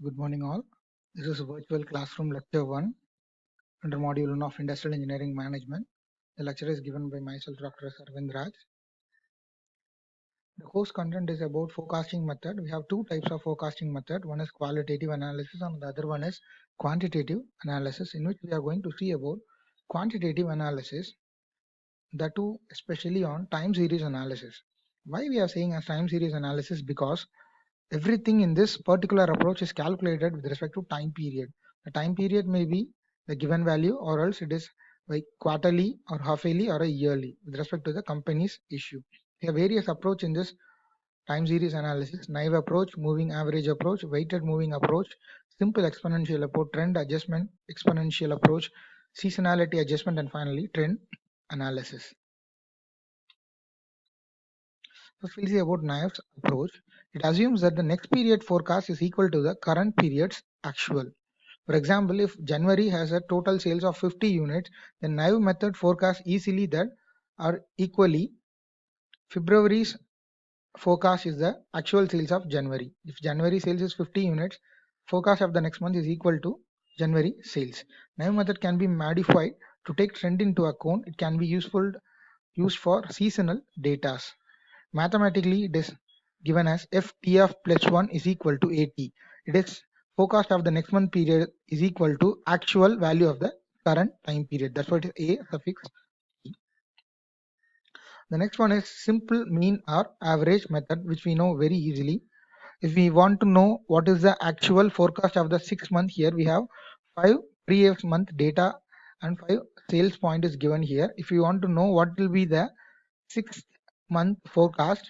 Good morning all. This is virtual classroom lecture 1 under module 1 of Industrial Engineering Management. The lecture is given by myself, Dr. Sarvind Raj. The course content is about forecasting method. We have two types of forecasting method. One is qualitative analysis and the other one is quantitative analysis, in which we are going to see about quantitative analysis, the two especially on time series analysis. Why we are saying as time series analysis? Because everything in this particular approach is calculated with respect to time period. The time period may be the given value, or else it is like quarterly or half-yearly or a yearly with respect to the company's issue. We have various approach in this time series analysis: naive approach, moving average approach, weighted moving approach, simple exponential approach, trend adjustment exponential approach, seasonality adjustment, and finally trend analysis. First, we'll see about Naive's approach. It assumes that the next period forecast is equal to the current period's actual. For example, if January has a total sales of 50 units, then Naive method forecasts easily that are equally February's forecast is the actual sales of January. If January sales is 50 units, forecast of the next month is equal to January sales. Naive method can be modified to take trend into account. It can be used for seasonal data. Mathematically, it is given as FTF plus 1 is equal to AT. It is forecast of the next month period is equal to actual value of the current time period. That's what is A suffix T. The next one is simple mean or average method, which we know very easily. If we want to know what is the actual forecast of the 6 month, here we have 5 previous month data and 5 sales point is given here. If you want to know what will be the 6th month forecast,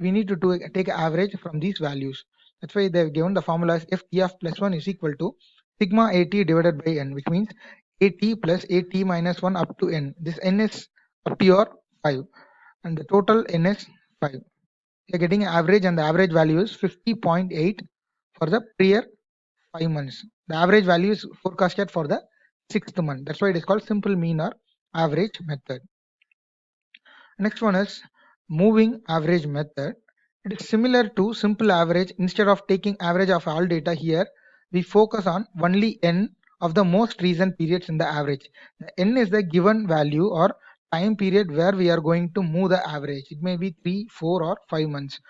we need to take average from these values. That's why they've given the formula as FTF plus 1 is equal to sigma AT divided by N, which means AT plus AT minus 1 up to N. This N is up to your 5 and the total N is 5. You're getting an average and the average value is 50.8 for the prior 5 months. The average value is forecasted for the 6th month. That's why it is called simple mean or average method. Next one is moving average method. It is similar to simple average. Instead of taking average of all data here, we focus on only N of the most recent periods in the average. The N is the given value or time period where we are going to move the average. It may be 3, 4 or 5 months.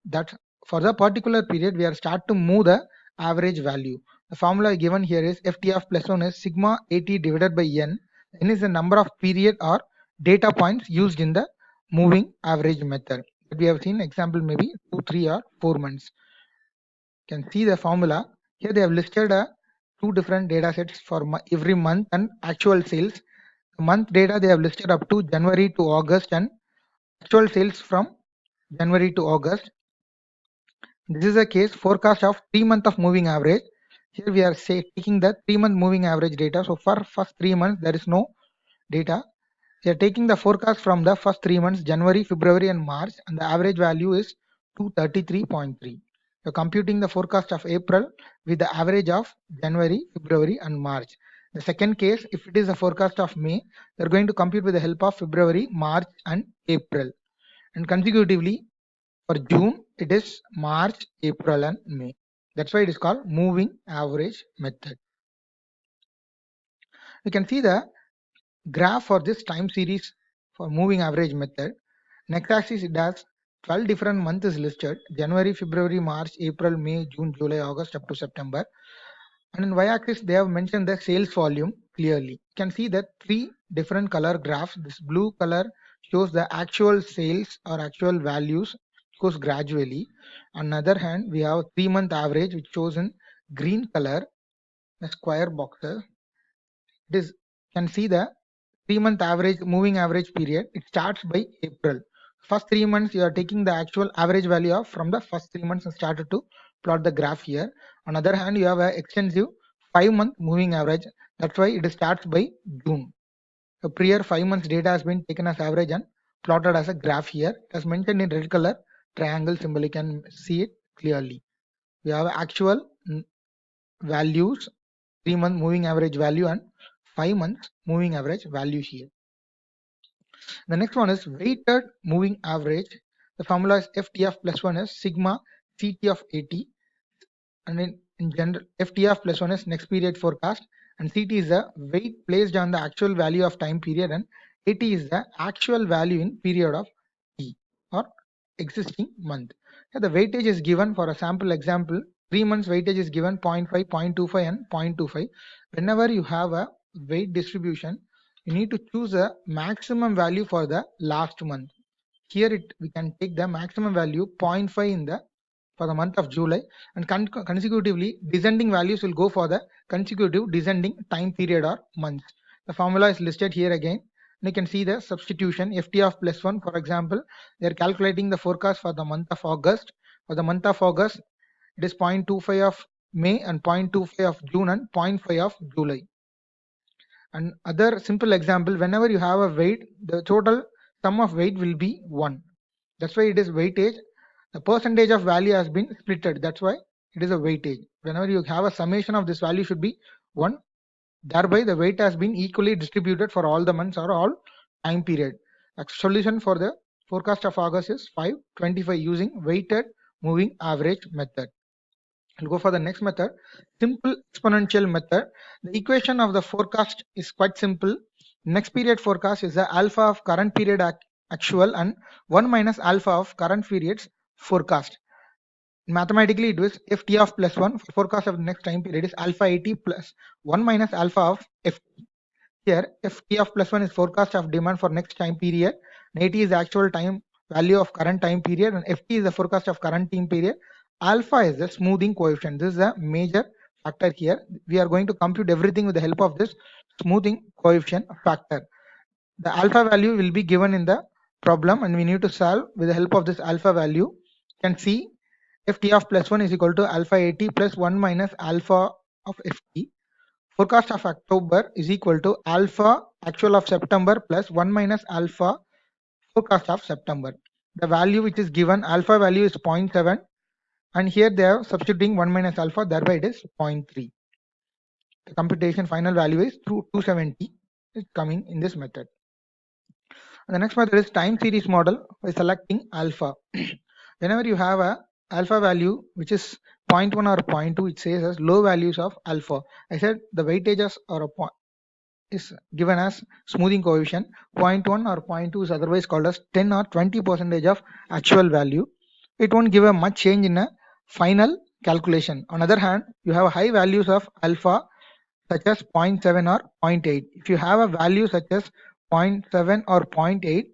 That for the particular period we are start to move the average value. The formula given here is FTF plus 1 is sigma AT divided by N. N is the number of period or data points used in the moving average method. We have seen example maybe 2, 3 or 4 months. You can see the formula. Here they have listed 2 different data sets for every month and actual sales. The month data they have listed up to January to August and actual sales from January to August. This is a case forecast of 3 month of moving average. Here we are taking the 3 month moving average data. So for first 3 months there is no data. We are taking the forecast from the first 3 months, January, February and March, and the average value is 233.3. You're computing the forecast of April with the average of January, February and March. The second case, if it is a forecast of May, you're going to compute with the help of February, March and April. And consecutively for June, it is March, April and May. That's why it is called moving average method. You can see the graph for this time series for moving average method. Next axis it has 12 different months is listed: January, February, March, April, May, June, July, August up to September. And in y-axis they have mentioned the sales volume clearly. You can see that 3 different color graphs. This blue color shows the actual sales or actual values, goes gradually. On the other hand, we have 3-month average which shows in green color, the square boxes. It is, you can see the 3-month average moving average period. It starts by April. First 3 months you are taking the actual average value of from the first 3 months and started to plot the graph here. On the other hand, you have an extensive 5-month moving average. That's why it starts by June. The prior 5 months data has been taken as average and plotted as a graph here. As mentioned in red color triangle symbol, you can see it clearly. We have actual values, 3-month moving average value and 5 months moving average value here. The next one is weighted moving average. The formula is FTF plus 1 is sigma CT of AT, and in general, FTF plus 1 is next period forecast, and CT is the weight placed on the actual value of time period, and AT is the actual value in period of T or existing month. Yeah, the weightage is given for a sample example. 3 months weightage is given 0.5, 0.25 and 0.25. Whenever you have a weight distribution, you need to choose a maximum value for the last month. Here we can take the maximum value 0.5 in the for the month of July, and consecutively descending values will go for the consecutive descending time period or months. The formula is listed here again. And you can see the substitution FT of plus 1. For example, they are calculating the forecast for the month of August. For the month of August, it is 0.25 of May and 0.25 of June and zero point 0.5 of July. And other simple example, whenever you have a weight, the total sum of weight will be 1. That's why it is weightage. The percentage of value has been splitted. That's why it is a weightage. Whenever you have a summation of this value should be 1. Thereby the weight has been equally distributed for all the months or all time period. A solution for the forecast of August is 525 using weighted moving average method. I'll go for the next method, simple exponential method. The equation of the forecast is quite simple. Next period forecast is the alpha of current period actual and 1 minus alpha of current period's forecast. Mathematically, it was ft of plus 1 for forecast of the next time period is alpha at plus 1 minus alpha of ft. Here, ft of plus 1 is forecast of demand for next time period, and at is the actual time value of current time period, and ft is the forecast of current time period. Alpha is the smoothing coefficient. This is a major factor here. We are going to compute everything with the help of this smoothing coefficient factor. The alpha value will be given in the problem, and we need to solve with the help of this alpha value. You can see ft of plus 1 is equal to alpha at plus 1 minus alpha of ft. Forecast of October is equal to alpha actual of September plus 1 minus alpha forecast of September. The value which is given, alpha value is 0.7, and here they are substituting 1 minus alpha, thereby it is 0.3. The computation final value is 270 is coming in this method. And the next method is time series model by selecting alpha. Whenever you have a alpha value which is 0.1 or 0.2, it says as low values of alpha. I said the weightages or is given as smoothing coefficient. 0.1 or 0.2 is otherwise called as 10 or 20% of actual value. It won't give a much change in a final calculation. On the other hand, you have high values of alpha such as 0.7 or 0.8. If you have a value such as 0.7 or 0.8,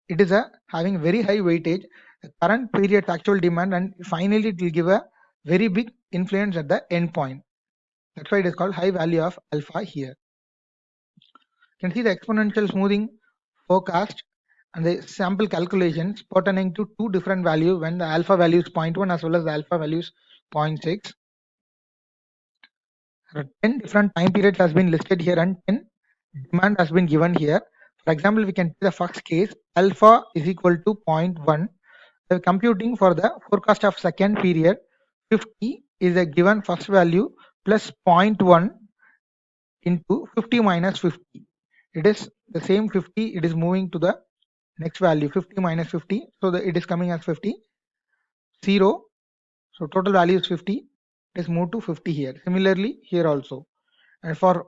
it is having very high weightage, the current period's actual demand, and finally it will give a very big influence at the end point. That's why it is called high value of alpha here. You can see the exponential smoothing forecast and the sample calculations pertaining to two different values when the alpha value is 0.1 as well as the alpha value is 0.6. 10 different time periods has been listed here and 10 demand has been given here. For example, we can take the first case, alpha is equal to 0.1. The computing for the forecast of second period, 50 is a given first value plus 0.1 into 50 minus 50. It is the same 50, it is moving to the next value 50 minus 50, so it is coming as 50, 0, so total value is 50, it is moved to 50 here. Similarly here also, and for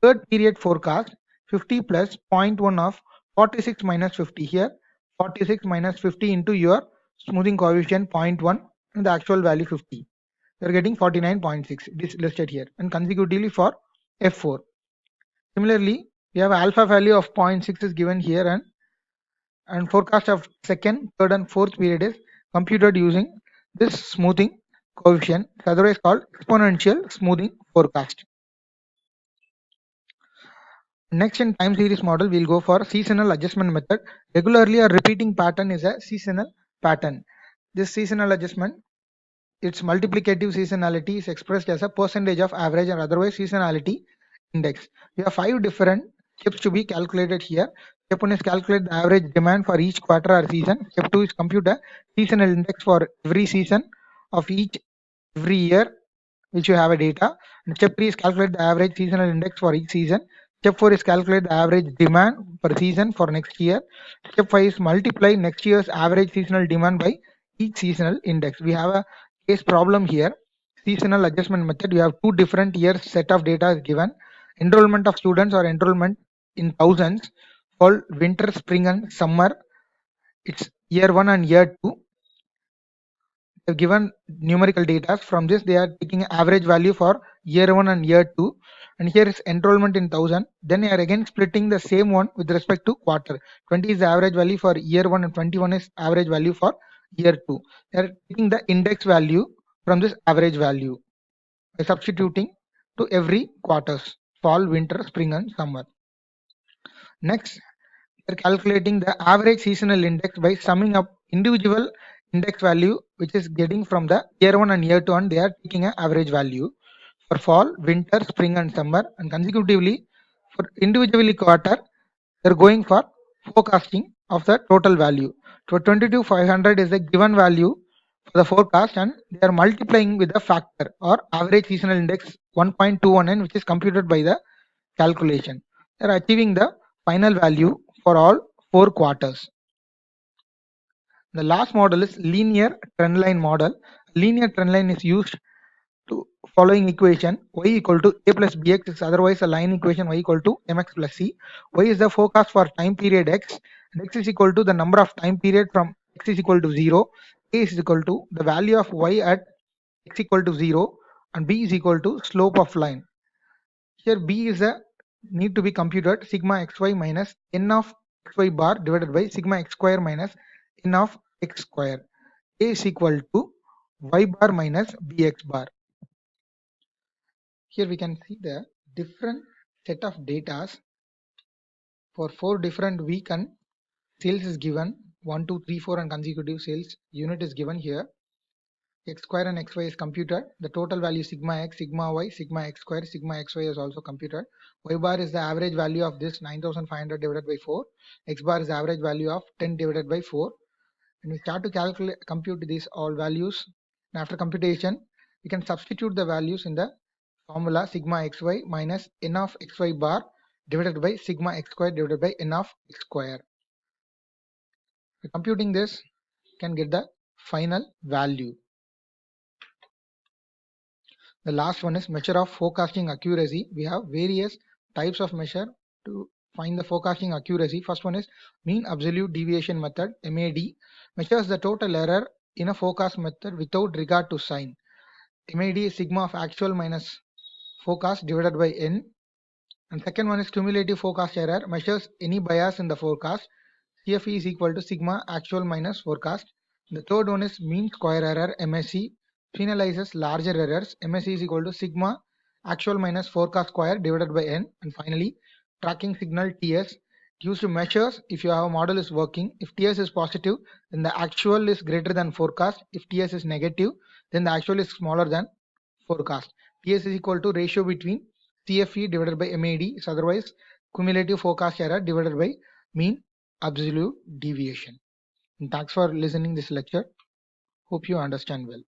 third period forecast, 50 plus 0.1 of 46 minus 50 here, 46 minus 50 into your smoothing coefficient 0.1 and the actual value 50. You are getting 49.6. It is listed here, and consecutively for F4. Similarly, we have alpha value of 0.6 is given here, and forecast of second, third, and fourth period is computed using this smoothing coefficient, otherwise called exponential smoothing forecast. Next, in time series model, we'll go for seasonal adjustment method. Regularly or repeating pattern is a seasonal pattern. This seasonal adjustment, its multiplicative seasonality is expressed as a percentage of average or otherwise seasonality index. We have 5 different steps to be calculated here. Step 1 is calculate the average demand for each quarter or season. Step 2 is compute a seasonal index for every season of every year which you have a data. And step 3 is calculate the average seasonal index for each season. Step 4 is calculate the average demand per season for next year. Step 5 is multiply next year's average seasonal demand by each seasonal index. We have a case problem here. seasonal adjustment method, you have two different years set of data is given. Enrollment of students or enrollment in thousands, fall, winter, spring and summer. It's year 1 and year 2. They've given numerical data. From this, they are taking average value for year 1 and year 2. And here is enrollment in 1000. Then they are again splitting the same one with respect to quarter. 20 is the average value for year 1 and 21 is average value for year 2. They are taking the index value from this average value by substituting to every quarters, fall, winter, spring and summer. Next, we are calculating the average seasonal index by summing up individual index value which is getting from the year 1 and year 2, and they are taking an average value for fall, winter, spring and summer, and consecutively for individually quarter they are going for forecasting of the total value. So 22,500 is the given value for the forecast, and they are multiplying with the factor or average seasonal index 1.219, which is computed by the calculation. They are achieving the final value for all 4 quarters. The last model is linear trendline model. Linear trendline is used to following equation: y equal to a plus bx is otherwise a line equation y equal to mx plus c. Y is the forecast for time period x, and x is equal to the number of time period from x is equal to 0. A is equal to the value of y at x equal to 0, and b is equal to slope of line. Here b is a need to be computed sigma xy minus n of xy bar divided by sigma x square minus n of x square. A is equal to y bar minus bx bar. Here we can see the different set of data for 4 different week and sales is given. 1, 2, 3, 4 and consecutive sales unit is given here. X square and xy is computed. The total value sigma x, sigma y, sigma x square, sigma xy is also computed. Y bar is the average value of this 9500 divided by 4. X bar is the average value of 10 divided by 4. And we start to compute these all values. And after computation, we can substitute the values in the formula sigma xy minus n of xy bar divided by sigma x square divided by n of x square. By computing this, you can get the final value. The last one is measure of forecasting accuracy. We have various types of measure to find the forecasting accuracy. First one is mean absolute deviation method, MAD, measures the total error in a forecast method without regard to sign. MAD is sigma of actual minus forecast divided by n. And second one is cumulative forecast error, measures any bias in the forecast. CFE is equal to sigma actual minus forecast. The third one is mean square error, MSE, penalizes larger errors. MSE is equal to sigma actual minus forecast square divided by n. And finally, tracking signal TS, used to measures if your model is working. If TS is positive, then the actual is greater than forecast. If TS is negative, then the actual is smaller than forecast. TS is equal to ratio between CFE divided by MAD, is otherwise cumulative forecast error divided by mean absolute deviation. And thanks for listening this lecture. Hope you understand well.